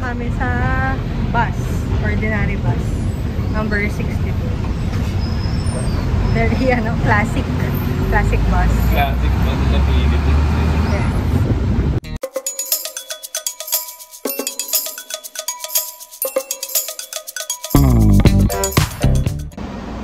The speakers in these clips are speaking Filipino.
kami sa bus. Ordinary bus. Number 62. Very, classic. Classic bus. Classic bus sa Philippines. Yes.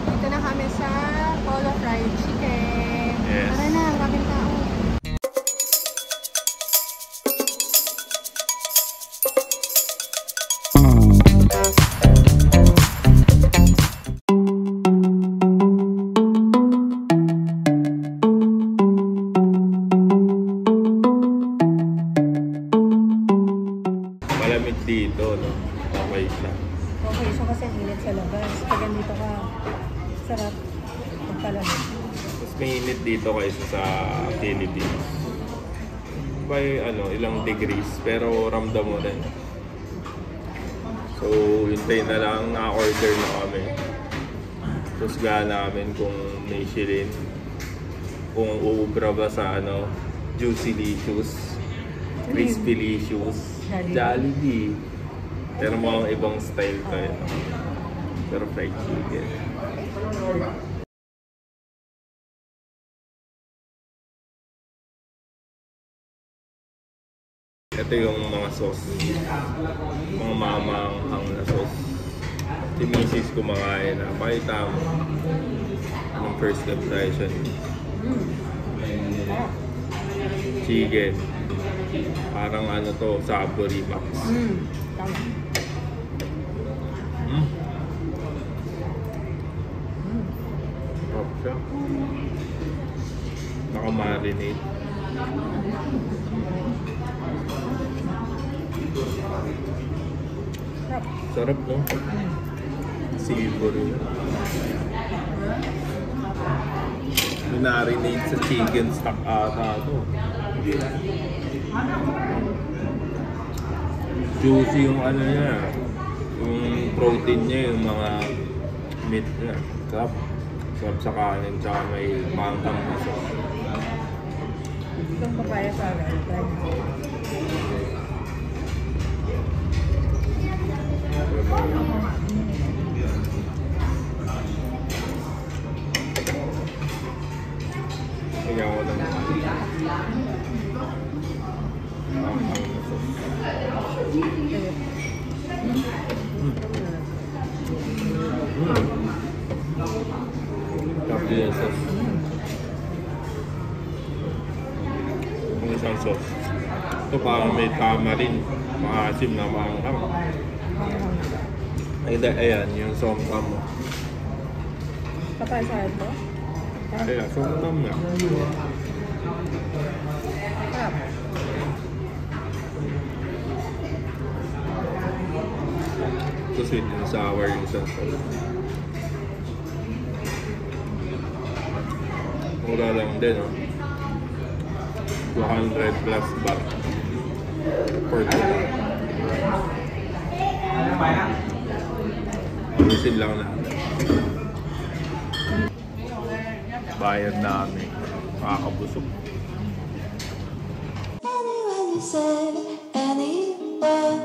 Dito na kami sa Polo Fried Chicken. Yes. Tara na, maraming tao. Malamig dito, no? Okay lang. Okay, so kasi ang init sa labas. Pag andito ka, sarap magpalamig. Mas mainit dito kaysa sa Philippines. By ilang degrees, pero ramdam mo rin. So, hintay na lang, na-order na kami. Tusgahan namin kung may shilin. Kung uubra ba sa Juicylicious, Crispylicious, Jollibee. Pero mga ibang style to yun. Pero fried chicken. Ito yung mga sauce. Mga mamanghang na sauce. Si misis kumakain na. Pakita mo. Anong first impression? Chicken. Parang Savory Max. Tama. Top siya. Naka-marinate. Sarap, no? Savory. Marinate sa chicken stock ata ito. Juicy yung niya. Yung protein niya, yung mga meat niya. Sarap. Sarap sa kanin, tsaka may pangkang na sauce. Itong papaya sa akin. Tingnan ko lang. Pangkang na sauce. Tapos yung sauce. Yung isang sauce. Ito parang may tamarin. Maasim na maanghang. Ayan, yung somtam mo. Papaya sa akin to? Ayan, somtam na. Sarap. Ito sweet and sour yung isang sauce. Mura lang din, 200 plus baht per kilo. Ayusin lang natin. Bayad namin. Makakabusog. Anyone you said, anyone.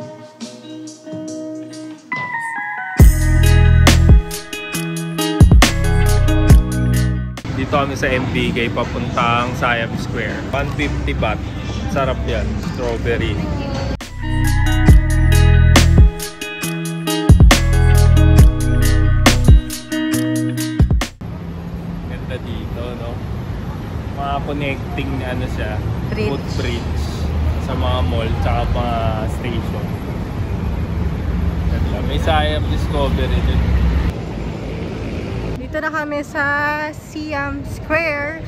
Dito kami sa MBK papuntang Siam Square. 150 baht. Sarap yan. Strawberry. Ganda dito, no? Mga connecting siya. Bridge. Footbridge sa mga mall tsaka mga station. Ganda. May Siam Discovery din. Dito na kami sa Siam Square.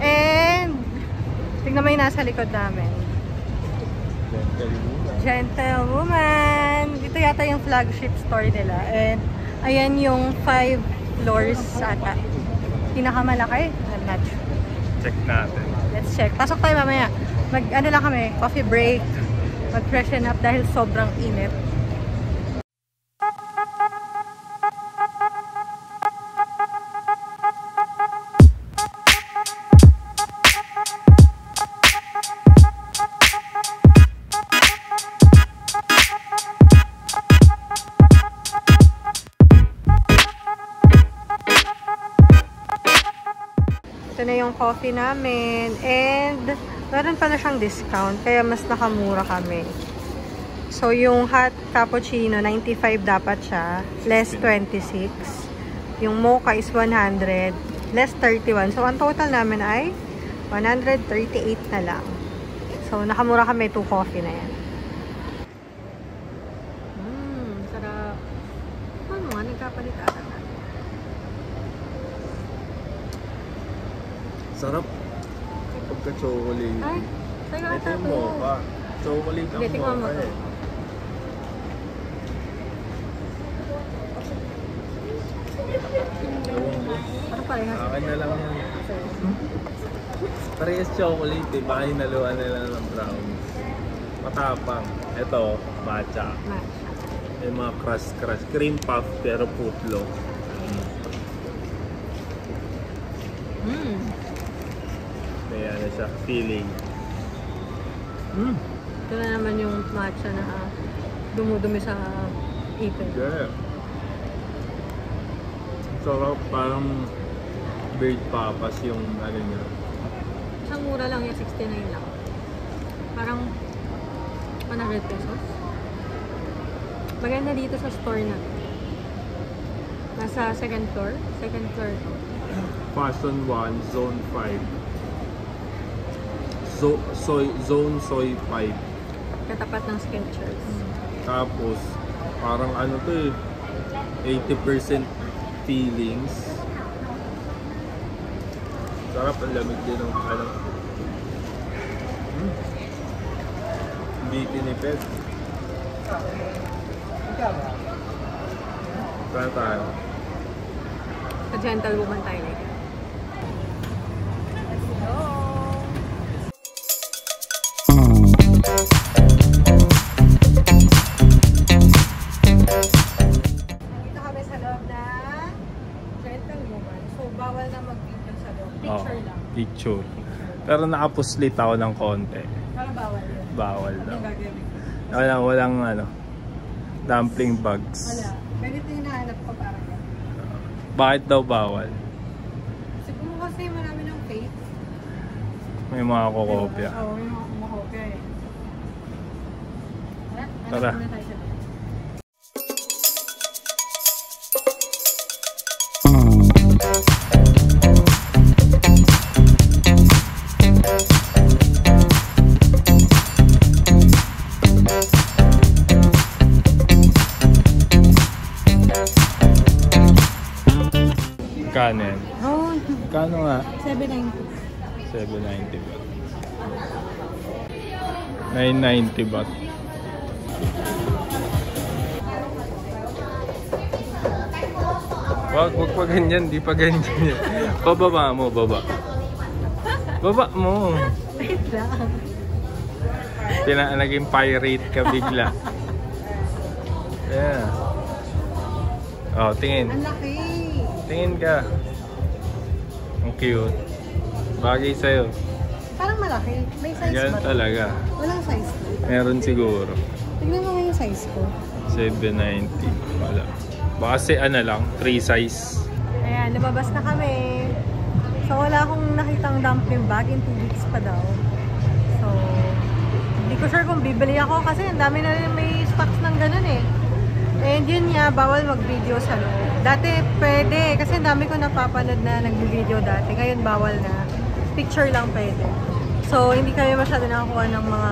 And tingnan mo yung nasa likod namin. Gentlewoman. Dito yata yung flagship store nila. And ayan yung 5 floors ata. Pinakamalaki. I'm not sure. Check natin. Let's check. Pasok tayo mamaya. Lang kami, coffee break. Mag-freshen up dahil sobrang init. yung coffee namin. And, meron pala siyang discount. Kaya mas nakamura kami. So, yung hot cappuccino, 95 dapat siya. Less 26. Yung mocha is 100. Less 31. So, ang total namin ay 138 na lang. So, nakamura kami 2 coffee na yan. Sarap. Ano nga, nagkapalit ata na. Sarap. Pagka-chocolate. Ay, sa'yo Ito ata yung to. mocha. Chocolate ang Getting on mo mocha to. eh. Ano parehas? Akin na lang yan. Parehas chocolate eh. Baka hinaluan nila ng brownies. Matapang. Ito, matcha. Matcha. May mga crush. Cream puff pero footlong. May ano siya, feeling. Ito na naman yung matcha na dumudumi sa ipin. Yeah. Sarap, parang bird papas yung ano niya. Isang mura lang yung 69 lang. Parang 100 pesos. Maganda dito sa store na. Nasa second floor. Second floor to. Fashion 1, Zone 5. Zone Soy 5. Katapat ng Skechers. Tapos, parang ano to eh, 80% feelings. Sarap, ang lamig din ng ano. Hindi tinipid. Kaya tayo. A gentle woman tayo like that. Let's go! Dito kami sa loob na gentle woman. So, bawal na mag-video sa loob. Picture lang. Picture. Pero nakapuslit ako ng konti. Para bawal yun. Bawal Anong daw. gagawin? Walang ano, dumpling bags. Wala. Ganito yung hinahanap ko para yan. Bakit daw bawal? Siguro kasi marami ng fake. May mga kokopya. Oo, may mga kumakopya eh. Tara. Hanap muna tayo sa loob. Kano yan? Oh, Kano nga? 790. 790 baht. 990 baht. Wag pa ganyan, di pa ganyan yan. Pababa mo, baba. Baba mo. Wait lang. Naging pirate ka bigla. Yeah. Oh, tingin. Ang laki. Tingin ka. Ang cute. Bagay sa'yo. Parang malaki. May size Yan ba? talaga. Walang size ko. Meron siguro. Tignan mo nga yung size ko. 790. Wala. Baka si ano lang, 3 size. Ayan, lumabas na kami. So, wala akong nakitang dumpling bag in 2 weeks pa daw. So, hindi ko sure kung bibili ako kasi ang dami na rin may stocks ng ganun eh. And yun nga, bawal mag-video sa loob. Dati pwede, kasi ang dami ko napapanood na nag-video dati. Ngayon bawal na. Picture lang pwede. So, hindi kami masyado nakakuha ng mga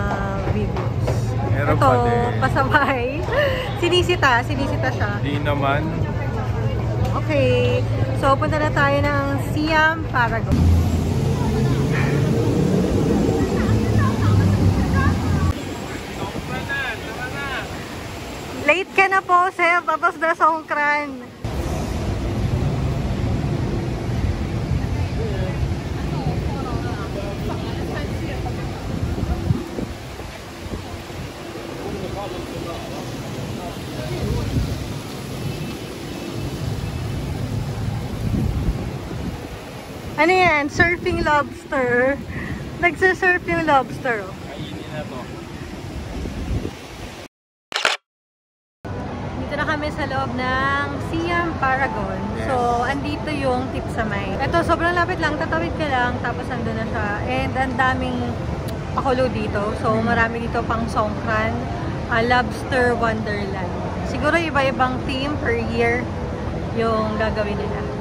videos. Meron Ito, pa din. pasabay. Sinisita siya. Di naman. Okay, so punta na tayo ng Siam Paragon. Late ka na po, sir. Tapos na Songkran. Ano yan? Surfing lobster. Nagsasurf yung lobster. Oh. Kainin na to. Dito na kami kami sa loob ng Siam Paragon. So, andito yung Tipsamay. Ito, sobrang lapit lang. Tatawid ka lang, tapos andun na siya. And ang daming pakulo dito. So, marami dito pang Songkran, Lobster Wonderland. Siguro iba-ibang theme per year yung gagawin nila.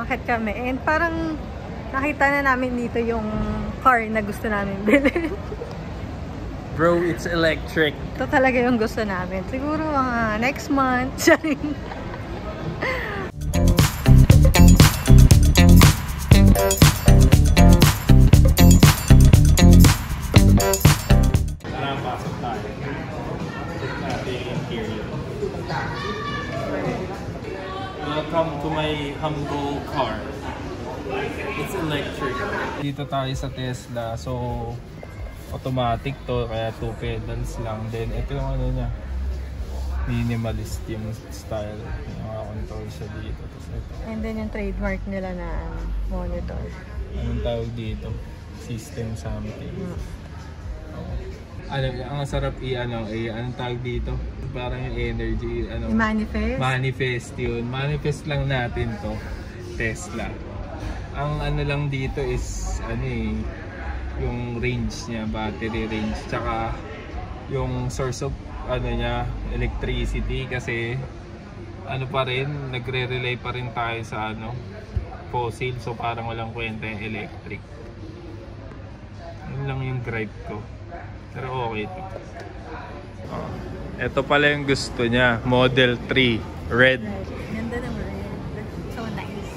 Umakyat kami. And parang nakita na namin dito yung car na gusto namin bilhin. Bro, it's electric. Ito talaga yung gusto namin. Siguro mga next month. Tara, pasok tayo. Check natin yung interior. Welcome to my humble car. It's electric. Dito tayo sa Tesla. So, automatic to. Kaya 2 pedals lang. Then, ito yung ano niya. Minimalist yung style. Yung mga control siya dito. Tapos ito. And then yung trademark nila na monitor. Anong tawag dito? System something. Ano, ang sarap anong tawag dito? Parang yung energy, I-manifest? Manifest yun. Manifest lang natin to, Tesla. Ang ano lang dito is, yung range niya, battery range. Tsaka, yung source of, electricity. Kasi, nagre-rely pa rin tayo sa, fossil. So, parang walang kwenta yung electric. Yun lang yung drive ko. Pero okay ito. Ito pala yung gusto niya. Model 3. Red. Ganda ng red. So nice.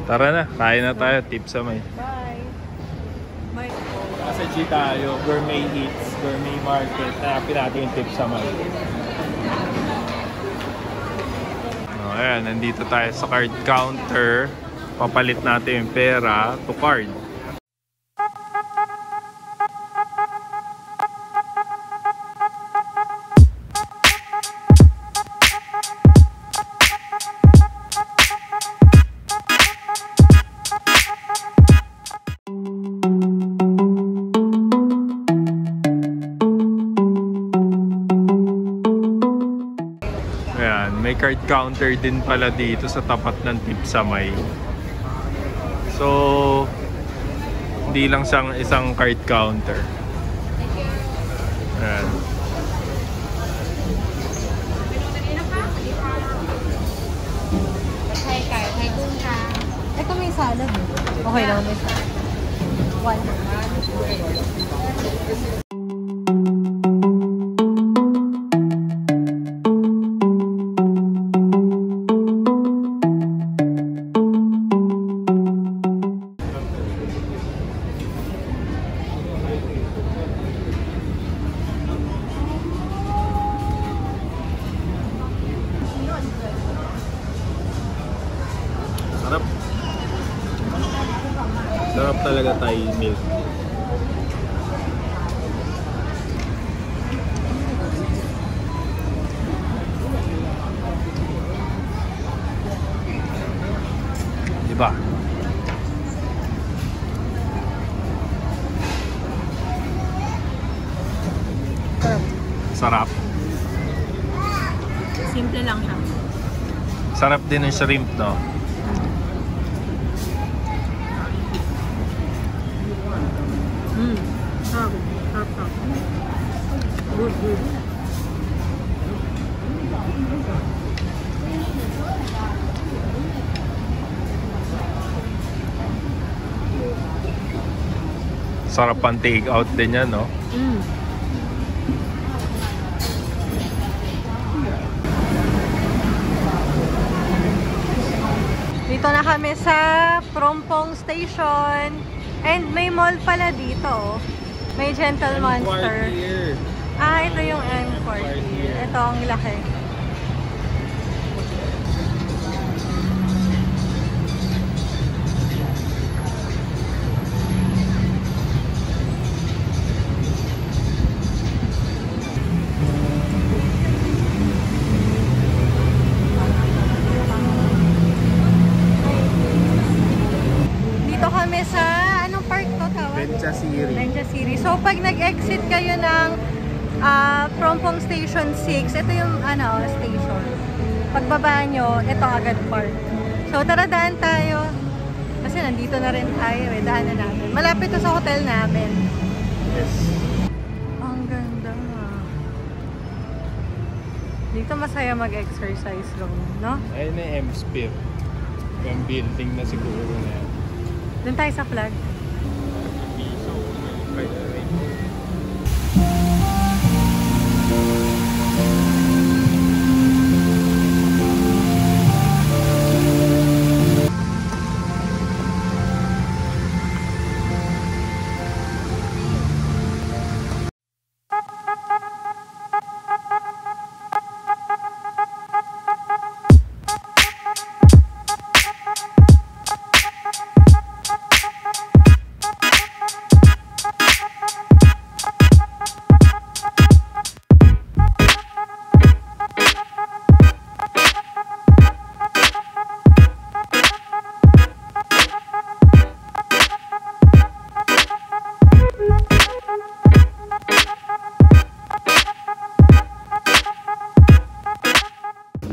Tara na. Kain na tayo. Tipsamay. Bye. Bye. Nasa G tayo. Gourmet Eats. Gourmet Market. Hanapin natin yung Tipsamay. Ayan. Nandito tayo sa card counter. Papalit natin yung pera to card. May card counter din pala dito sa tapat ng Tipsamay. So, hindi lang siyang isang card counter. Ayan. Ito may salad. Okay lang, may salad. One. Sarap. Sarap talaga Thai milk. Diba? Sarap. Simple lang siya. Sarap din ng shrimp, no? Sarap. Sarap. Good, good. Sarap pang take out din yan, no? Dito na kami sa Prompong Station. And may mall pala dito. May Gentle Monster. Ah, ito yung M40. Ito ang laki. mag-exit kayo ng Prompong Station 6, ito yung station. Pagbaba nyo, ito agad park. So tara, daan tayo. Kasi nandito na rin tayo, daan na natin. Malapit to sa hotel namin. Yes. Ang ganda. Dito masaya mag-exercise room, no? Ayun na yung M-Sphere. Yung building na siguro na yan. Doon tayo sa flag. Piso. By the way.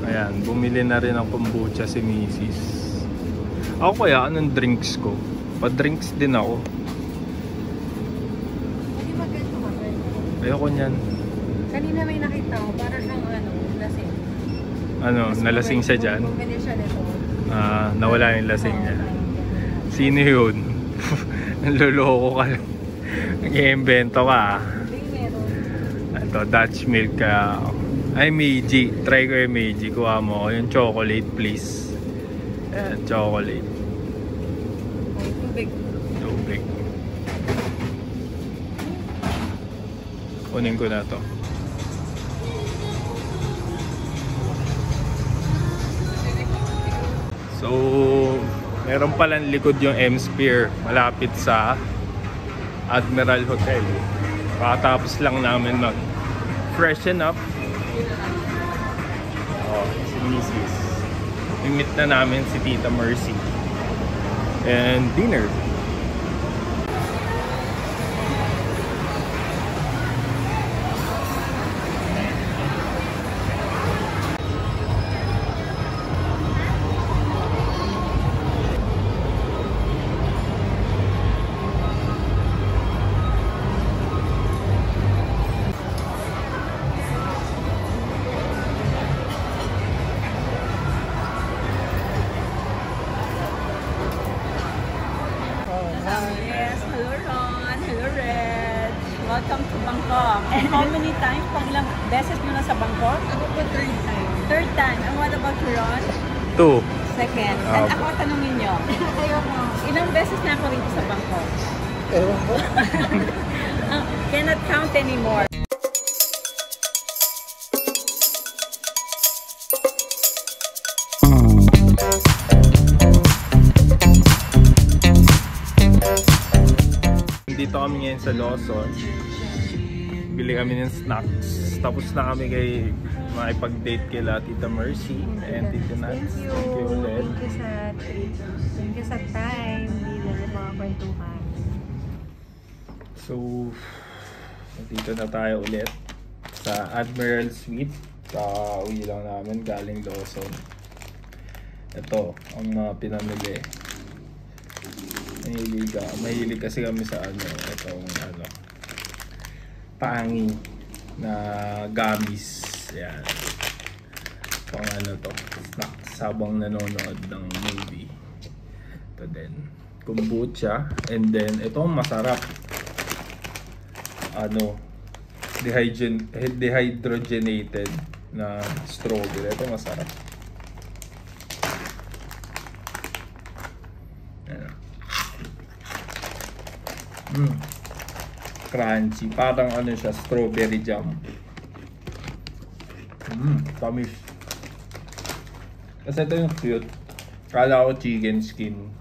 Ayan, bumili na rin ng kombucha si Mrs. Ako kaya, anong drinks ko? Pa-drinks din ako. Hindi maganda ka. Ayoko niyan. Kanina may nakita ko, para siyang lasing. Ano, nalasing siya dyan? Bumili siya nito. Nawala yung lasing niya. Sino yun? Naloloko ka lang. Nag-iimbento ka. Hindi meron. Ito, Dutch milk ka. Ay, Meiji. Try ko yung Meiji. Kuha mo ako yung chocolate, please. Ayan, chocolate. Oh, tubig. Tubig. Kunin ko na to. So, meron palang likod yung M-Sphere. Malapit sa Admiral Hotel. Pakatapos lang namin mag-freshen up. Oh, si Mrs. I-meet na namin si Tita Mercy. And dinner. Yes, hello Ron, hello Reg. Welcome to Bangkok. And how many times, pang ilang beses nyo na sa Bangkok? Ako po third time. Third time. And what about you, Ron? 2. Second. And ako, tanungin nyo, Ayoko. ilang beses na ako rito sa Bangkok? Ewan ko. Cannot count anymore. Dito kami ngayon sa Lawson. Bili kami ng snacks. Tapos na kami kay makipag-date kila Tita Mercy and Tita Nats. Thank you. Thank you ulit. Thank you sa time. Hindi na yung mga kwentuhan. So, dito na tayo ulit sa Admiral Suite. Ka-uwi lang namin galing Lawson. Ito ang mga pinamili. Mahilig kasi kami sa itong tangi na gummies. Yan. Pang to, snacks habang nanonood ng movie. Ito din, kombucha. And then, itong masarap. Dehydrogenated na strawberry. Ito masarap. Crunchy. Parang siya, strawberry jam. Tamis. Kasi ito yung cute. Kala ko chicken skin.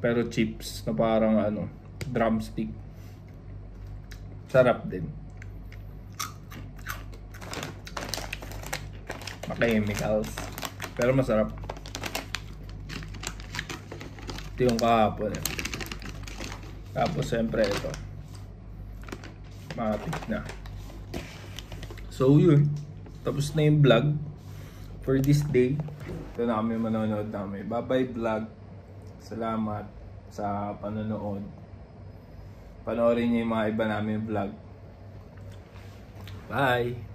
Pero chips na parang drumstick. Sarap din. Ma-chemicals. Pero masarap. Ito yung kahapon. Tapos siyempre ito. Matik na. So yun, tapos na yung vlog for this day. Ito na kami manonood namin. Bye-bye vlog. Salamat sa panonood. Panoorin niyo yung mga iba namin vlog. Bye!